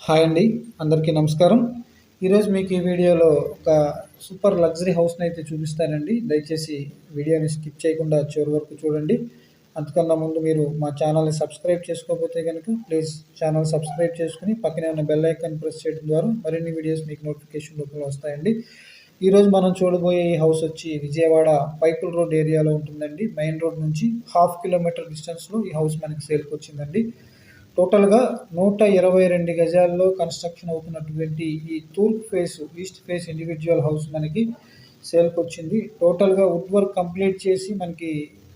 Hi అండి, అందరికీ నమస్కారం. ఈరోజు మీకు ఈ వీడియోలో ఒక సూపర్ లగ్జరీ హౌస్ని అయితే చూపిస్తానండి. దయచేసి వీడియోని స్కిప్ చేయకుండా చివరి వరకు చూడండి. అంతకన్నా ముందు మీరు మా ఛానల్ని సబ్స్క్రైబ్ చేసుకోకపోతే కనుక ప్లీజ్ ఛానల్ సబ్స్క్రైబ్ చేసుకుని పక్కనే ఉన్న బెల్ ఐకాన్ ప్రెస్ చేయడం ద్వారా మరిన్ని వీడియోస్ మీకు నోటిఫికేషన్ రూపంలో వస్తాయండి. ఈరోజు మనం చూడబోయే ఈ హౌస్ వచ్చి విజయవాడ పైపుల్ రోడ్ ఏరియాలో ఉంటుందండి. మెయిన్ రోడ్ నుంచి 1/2 కిలోమీటర్ డిస్టెన్స్లో ఈ హౌస్ మనకి సేల్కి వచ్చిందండి. టోటల్గా 122 గజాల్లో కన్స్ట్రక్షన్ అవుతున్నటువంటి ఈ తూర్పు face east face individual house మనకి సేల్కి వచ్చింది. టోటల్గా వుడ్ వర్క్ కంప్లీట్ చేసి మనకి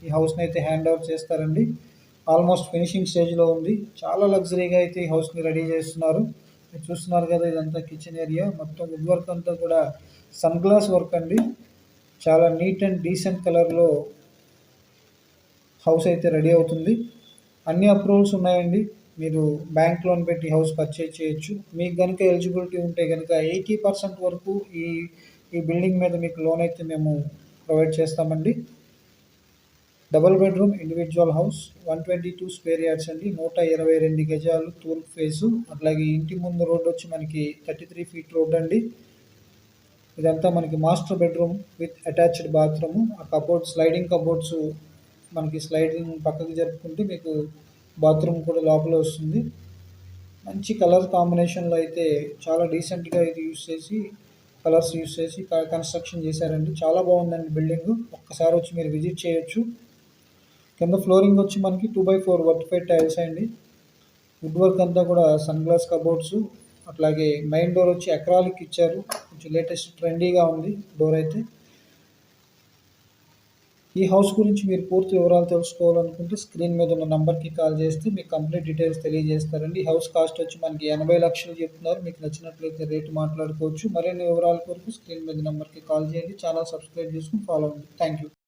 ఈ హౌస్ని అయితే హ్యాండ్ ఓవర్ చేస్తారండి. ఆల్మోస్ట్ ఫినిషింగ్ స్టేజ్లో ఉంది. చాలా లగ్జరీగా అయితే ఈ హౌస్ని రెడీ చేస్తున్నారు. మీరు చూస్తున్నారు కదా, ఇదంతా కిచెన్ ఏరియా. మొత్తం వుడ్ వర్క్ అంతా కూడా సన్ గ్లాస్ వర్క్ అండి. చాలా నీట్ అండ్ డీసెంట్ కలర్లో హౌస్ అయితే రెడీ అవుతుంది. అన్ని అప్రూవల్స్ ఉన్నాయండి. మీరు బ్యాంక్ లోన్ పెట్టి హౌస్ పర్చేజ్ చేయొచ్చు. మీకు కనుక ఎలిజిబిలిటీ ఉంటే కనుక 80% వరకు ఈ ఈ బిల్డింగ్ మీద మీకు లోన్ అయితే మేము ప్రొవైడ్ చేస్తామండి. Double bedroom individual house, 122 square yards అండి. 122 గజాలు తూర్పు ఫేసు. అట్లాగే ఇంటి ముందు రోడ్ వచ్చి మనకి 33 ఫీట్ రోడ్ అండి. ఇదంతా మనకి master bedroom with attached bathroom. ఆ కబోర్డ్ స్లైడింగ్ కబోర్డ్స్ మనకి స్లైడింగ్ పక్కకి జరుపుకుంటే మీకు బాత్రూమ్ కూడా లోపల వస్తుంది. మంచి కలర్ కాంబినేషన్లో అయితే చాలా డీసెంట్గా ఇది కలర్స్ యూస్ చేసి కన్స్ట్రక్షన్ చేశారండి. చాలా బాగుందండి బిల్డింగ్. ఒక్కసారి వచ్చి మీరు విజిట్ చేయొచ్చు. కింద ఫ్లోరింగ్ వచ్చి మనకి 2x4 వర్టిఫైడ్ టైల్స్ అండి. వుడ్ వర్క్ అంతా కూడా సన్ గ్లాస్ కబోర్డ్స్. అట్లాగే మెయిన్ డోర్ వచ్చి అక్రాలిక్ ఇచ్చారు. కొంచెం లేటెస్ట్ ట్రెండీగా ఉంది డోర్ అయితే. ఈ హౌస్ గురించి మీరు పూర్తి వివరాలు తెలుసుకోవాలనుకుంటే స్క్రీన్ మీద ఉన్న నంబర్కి కాల్ చేస్తే మీకు కంప్లీట్ డీటెయిల్స్ తెలియజేస్తారండి. హౌస్ కాస్ట్ వచ్చి మనకి 80 లక్షలు చెప్తున్నారు. మీకు నచ్చినట్లయితే రేటు మాట్లాడుకోవచ్చు. మరిన్ని వివరాల కొరకు స్క్రీన్ మీద నంబర్కి కాల్ చేయండి. ఛానల్ సబ్స్క్రైబ్ చేసుకుని ఫాలో అవ్వండి. Thank you.